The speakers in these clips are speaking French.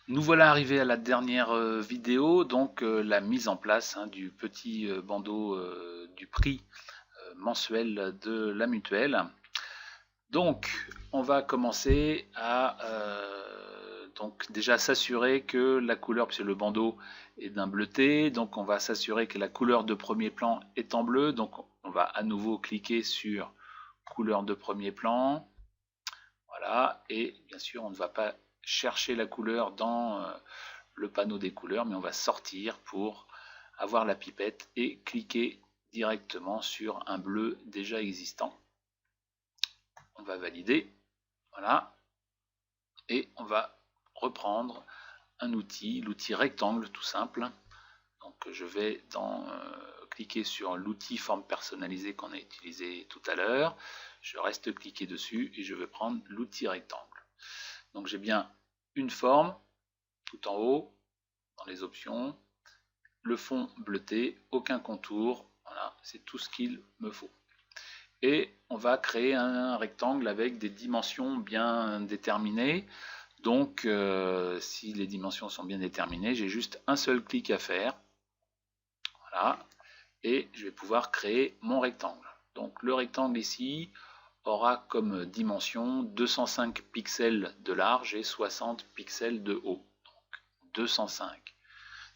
Nous voilà arrivés à la dernière vidéo, donc la mise en place du petit bandeau du prix mensuel de la mutuelle. Donc, on va commencer à donc déjà s'assurer que la couleur, puisque le bandeau est d'un bleuté, donc on va s'assurer que la couleur de premier plan est en bleu. Donc, on va à nouveau cliquer sur couleur de premier plan. Voilà, et bien sûr, on ne va pas chercher la couleur dans le panneau des couleurs, mais on va sortir pour avoir la pipette et cliquer directement sur un bleu déjà existant. On va valider, voilà, et on va reprendre un outil, l'outil rectangle tout simple. Donc je vais cliquer sur l'outil forme personnalisée qu'on a utilisé tout à l'heure. Je reste cliqué dessus et je vais prendre l'outil rectangle. Donc j'ai bien une forme tout en haut dans les options, le fond bleuté, aucun contour, voilà, c'est tout ce qu'il me faut. Et on va créer un rectangle avec des dimensions bien déterminées. Donc si les dimensions sont bien déterminées, j'ai juste un seul clic à faire. Voilà, et je vais pouvoir créer mon rectangle. Donc le rectangle ici aura comme dimension 205 pixels de large et 60 pixels de haut. Donc 205.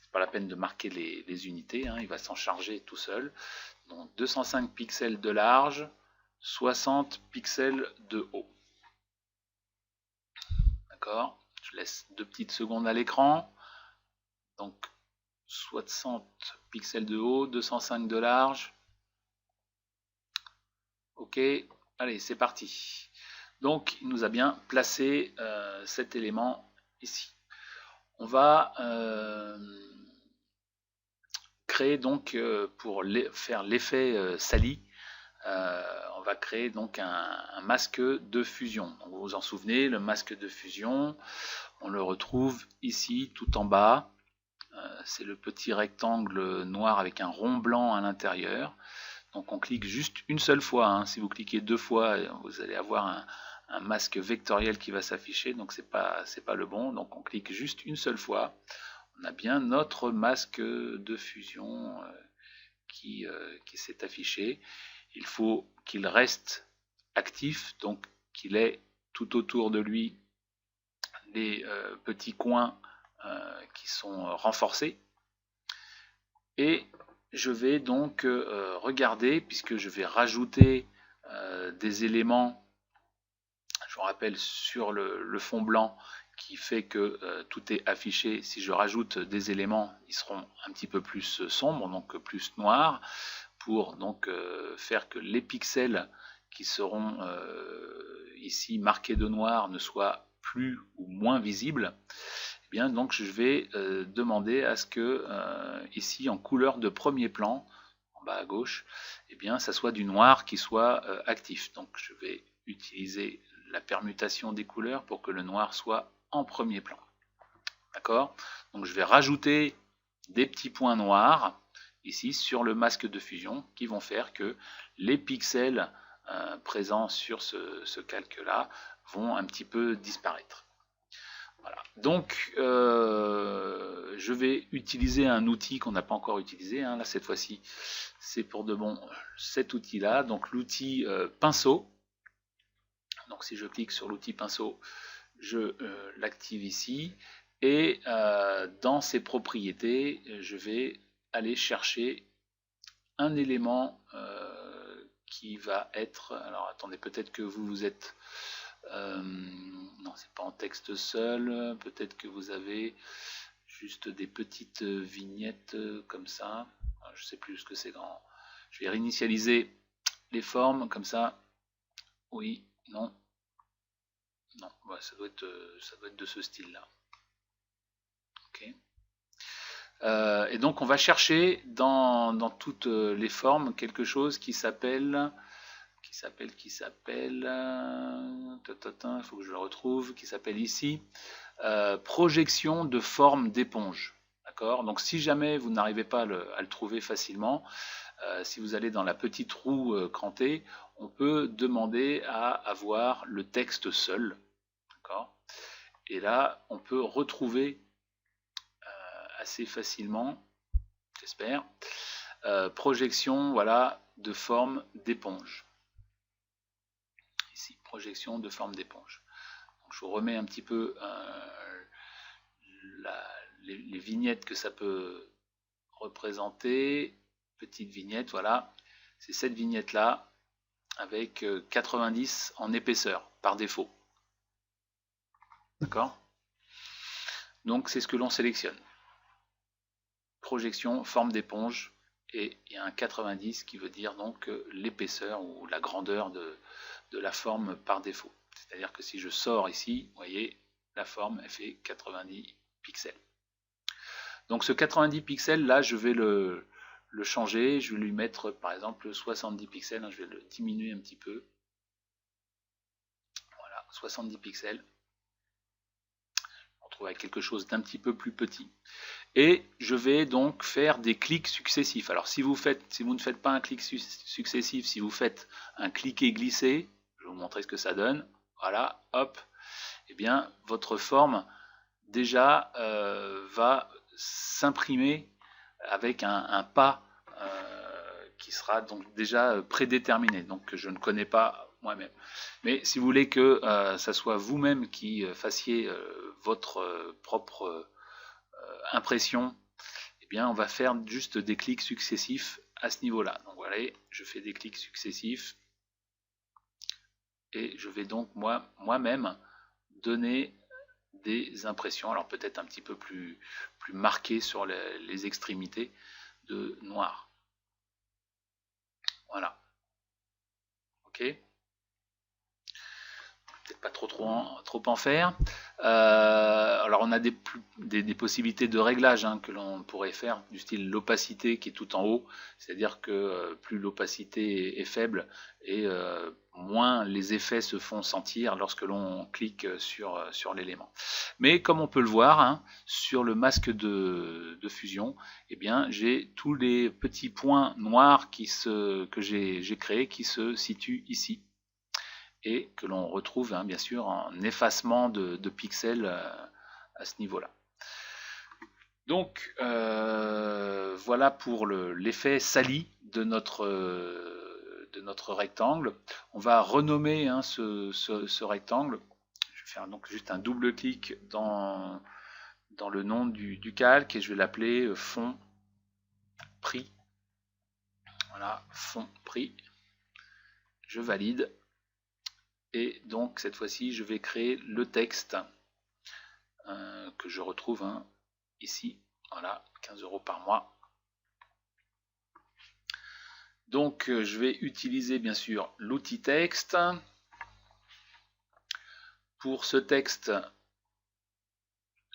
C'est pas la peine de marquer les unités, il va s'en charger tout seul. Donc 205 pixels de large, 60 pixels de haut. D'accord? Je laisse 2 petites secondes à l'écran. Donc 60 pixels de haut, 205 de large. Ok, allez, c'est parti. Donc, il nous a bien placé cet élément ici. On va créer donc, pour faire l'effet sali, on va créer donc un masque de fusion. Donc, vous vous en souvenez, le masque de fusion, on le retrouve ici tout en bas. C'est le petit rectangle noir avec un rond blanc à l'intérieur. Donc on clique juste une seule fois. Si vous cliquez deux fois, vous allez avoir un masque vectoriel qui va s'afficher. Donc c'est pas le bon. Donc on clique juste une seule fois. On a bien notre masque de fusion qui s'est affiché. Il faut qu'il reste actif, donc qu'il ait tout autour de lui les petits coins qui sont renforcés. Et je vais donc regarder, puisque je vais rajouter des éléments, je vous rappelle, sur le fond blanc qui fait que tout est affiché. Si je rajoute des éléments, ils seront un petit peu plus sombres, donc plus noirs, pour donc faire que les pixels qui seront ici marqués de noir ne soient plus ou moins visibles. Eh bien, donc je vais demander à ce que ici en couleur de premier plan, en bas à gauche, eh bien ça soit du noir qui soit actif. Donc je vais utiliser la permutation des couleurs pour que le noir soit en premier plan. D'accord? Donc je vais rajouter des petits points noirs ici sur le masque de fusion qui vont faire que les pixels présents sur ce calque-là vont un petit peu disparaître. Voilà. Donc, je vais utiliser un outil qu'on n'a pas encore utilisé. Là, cette fois-ci, c'est pour de bon cet outil-là. Donc, l'outil pinceau. Donc, si je clique sur l'outil pinceau, je l'active ici. Et dans ses propriétés, je vais aller chercher un élément qui va être... Alors, attendez, peut-être que vous êtes... non, c'est pas en texte seul. Peut-être que vous avez juste des petites vignettes comme ça. Je sais plus ce que c'est grand. Je vais réinitialiser les formes comme ça. Oui, non, non. Ouais, ça doit être de ce style-là. Ok. Et donc on va chercher dans toutes les formes quelque chose qui s'appelle il faut que je le retrouve, qui s'appelle ici projection de forme d'éponge. D'accord. Donc si jamais vous n'arrivez pas à le trouver facilement, si vous allez dans la petite roue crantée, on peut demander à avoir le texte seul. D'accord. Et là, on peut retrouver assez facilement, j'espère, projection, voilà, de forme d'éponge. Ici, projection de forme d'éponge. Je vous remets un petit peu les vignettes que ça peut représenter. Petite vignette, voilà. C'est cette vignette-là avec 90 en épaisseur par défaut. D'accord? Donc c'est ce que l'on sélectionne. Projection, forme d'éponge, et il y a un 90 qui veut dire donc l'épaisseur ou la grandeur de la forme par défaut. C'est-à-dire que si je sors ici, vous voyez, la forme elle fait 90 pixels. Donc ce 90 pixels là, je vais le changer, je vais lui mettre par exemple 70 pixels, je vais le diminuer un petit peu. Voilà, 70 pixels. On retrouve avec quelque chose d'un petit peu plus petit. Et je vais donc faire des clics successifs. Alors si vous ne faites pas un clic successif, si vous faites un cliquer glisser, je vais vous montrer ce que ça donne. Voilà, hop, et bien votre forme déjà va s'imprimer avec un pas qui sera donc déjà prédéterminé, donc que je ne connais pas moi-même. Mais si vous voulez que ça soit vous-même qui fassiez votre propre impression, eh bien on va faire juste des clics successifs à ce niveau-là. Donc voilà, je fais des clics successifs et je vais donc moi-même donner des impressions, alors peut-être un petit peu plus marquées sur les extrémités de noir. Voilà. Ok. Peut-être pas trop en faire. Alors on a des possibilités de réglage que l'on pourrait faire, du style l'opacité qui est tout en haut, c'est-à-dire que plus l'opacité est faible et moins les effets se font sentir lorsque l'on clique sur l'élément. Mais comme on peut le voir sur le masque de fusion, eh bien j'ai tous les petits points noirs que j'ai créés qui se situent ici et que l'on retrouve bien sûr en effacement de pixels à ce niveau-là. Donc voilà pour l'effet sali de notre rectangle. On va renommer ce rectangle. Je vais faire donc juste un double clic dans le nom du calque et je vais l'appeler fond prix. Voilà, fond prix. Je valide. Et donc cette fois-ci, je vais créer le texte que je retrouve ici. Voilà, 15 € par mois. Donc je vais utiliser bien sûr l'outil texte. Pour ce texte,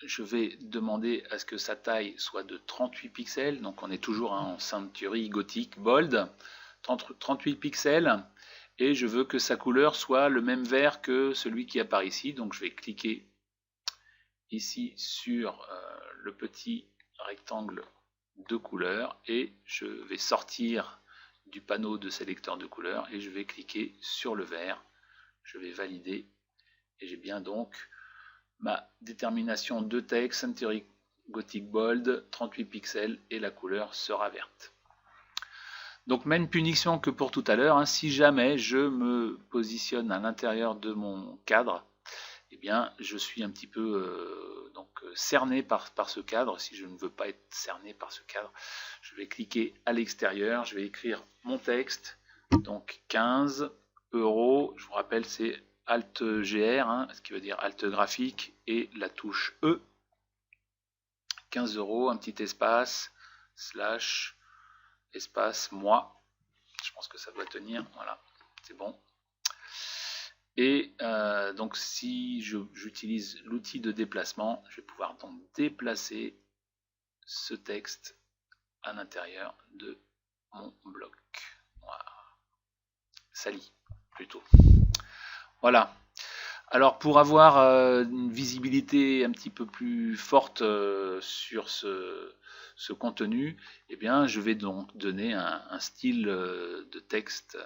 je vais demander à ce que sa taille soit de 38 pixels. Donc on est toujours en Century Gothic Bold. 38 pixels. Et je veux que sa couleur soit le même vert que celui qui apparaît ici. Donc je vais cliquer ici sur le petit rectangle de couleur et je vais sortir du panneau de sélecteur de couleurs et je vais cliquer sur le vert. Je vais valider et j'ai bien donc ma détermination de texte Century Gothic Bold 38 pixels et la couleur sera verte. Donc même punition que pour tout à l'heure, si jamais je me positionne à l'intérieur de mon cadre, eh bien je suis un petit peu cerné par ce cadre. Si je ne veux pas être cerné par ce cadre, je vais cliquer à l'extérieur, je vais écrire mon texte, donc 15 €, je vous rappelle c'est Alt GR, ce qui veut dire Alt graphique et la touche E, 15 €, un petit espace, slash, espace, moi, je pense que ça doit tenir, voilà, c'est bon. Et donc si j'utilise l'outil de déplacement, je vais pouvoir donc déplacer ce texte à l'intérieur de mon bloc. Voilà. Sali plutôt. Voilà. Alors pour avoir une visibilité un petit peu plus forte sur ce contenu, eh bien je vais donc donner un style de texte,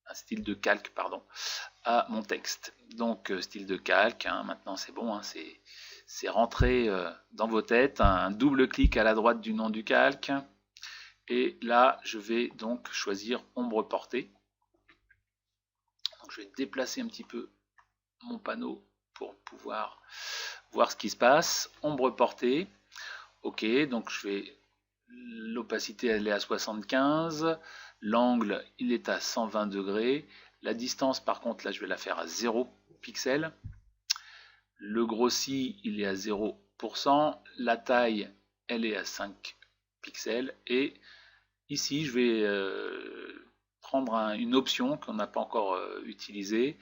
un style de calque, pardon, à mon texte. Donc style de calque, hein, maintenant c'est bon, hein, c'est rentré dans vos têtes, un double clic à la droite du nom du calque, et là je vais donc choisir ombre portée. Donc je vais déplacer un petit peu mon panneau pour pouvoir voir ce qui se passe. Ombre portée, ok, donc je vais, l'opacité elle est à 75, l'angle il est à 120 degrés, la distance par contre là je vais la faire à 0 pixels, le grossi il est à 0%, la taille elle est à 5 pixels, et ici je vais prendre une option qu'on n'a pas encore utilisée,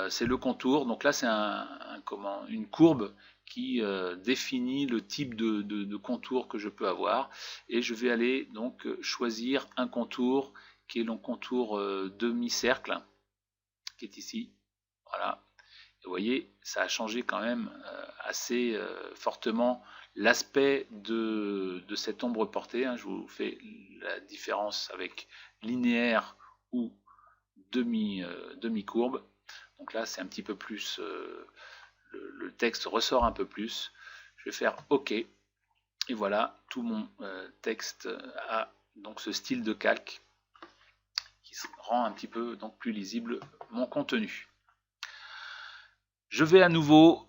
c'est le contour. Donc là c'est une courbe qui définit le type de contour que je peux avoir, et je vais aller donc choisir un contour qui est le contour demi-cercle qui est ici. Voilà, et vous voyez ça a changé quand même assez fortement l'aspect de cette ombre portée, hein. Je vous fais la différence avec linéaire ou demi-courbe. Donc là c'est un petit peu plus, le texte ressort un peu plus. Je vais faire OK, et voilà, tout mon texte a donc ce style de calque qui rend un petit peu donc plus lisible mon contenu. Je vais à nouveau,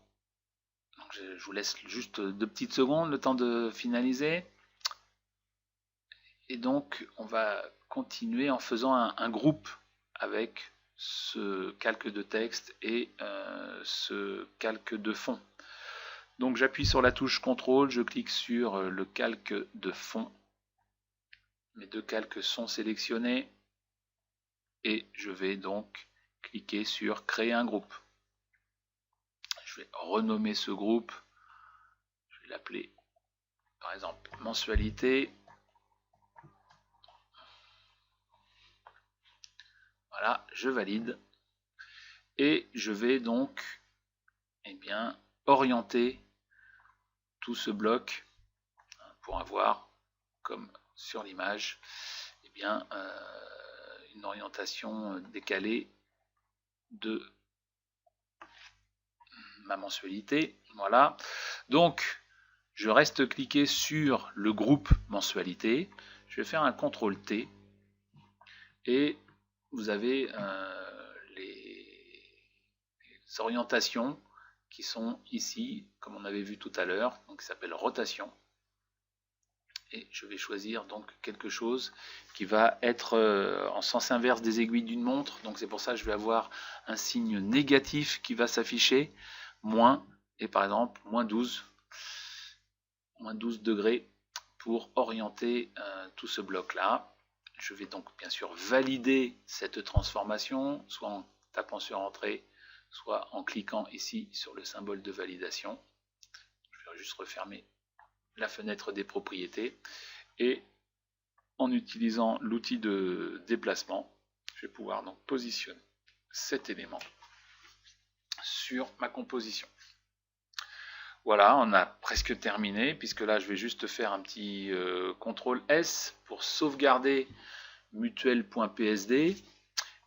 donc je vous laisse juste 2 petites secondes, le temps de finaliser. Et donc on va continuer en faisant un groupe avec ce calque de texte et ce calque de fond. Donc j'appuie sur la touche CTRL, je clique sur le calque de fond. Mes deux calques sont sélectionnés et je vais donc cliquer sur créer un groupe. Je vais renommer ce groupe, je vais l'appeler par exemple mensualité. Voilà, je valide et je vais donc orienter tout ce bloc pour avoir, comme sur l'image, une orientation décalée de ma mensualité. Voilà, donc je reste cliqué sur le groupe mensualité, je vais faire un CTRL T et vous avez les orientations qui sont ici, comme on avait vu tout à l'heure, donc qui s'appelle rotation. Et je vais choisir donc quelque chose qui va être en sens inverse des aiguilles d'une montre. Donc c'est pour ça que je vais avoir un signe négatif qui va s'afficher, moins, et par exemple moins 12 degrés pour orienter tout ce bloc là. Je vais donc bien sûr valider cette transformation, soit en tapant sur entrée, soit en cliquant ici sur le symbole de validation. Je vais juste refermer la fenêtre des propriétés, et en utilisant l'outil de déplacement, je vais pouvoir donc positionner cet élément sur ma composition. Voilà, on a presque terminé, puisque là je vais juste faire un petit CTRL S pour sauvegarder mutuel.psd,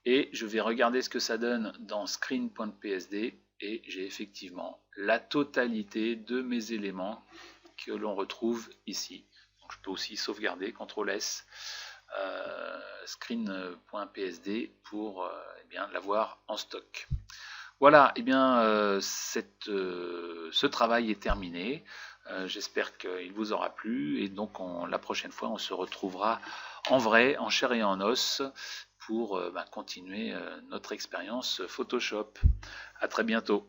et je vais regarder ce que ça donne dans screen.psd, et j'ai effectivement la totalité de mes éléments que l'on retrouve ici. Donc je peux aussi sauvegarder CTRL S screen.psd pour l'avoir en stock. Voilà, ce travail est terminé. J'espère qu'il vous aura plu, et donc la prochaine fois on se retrouvera en vrai, en chair et en os, pour continuer notre expérience Photoshop. À très bientôt.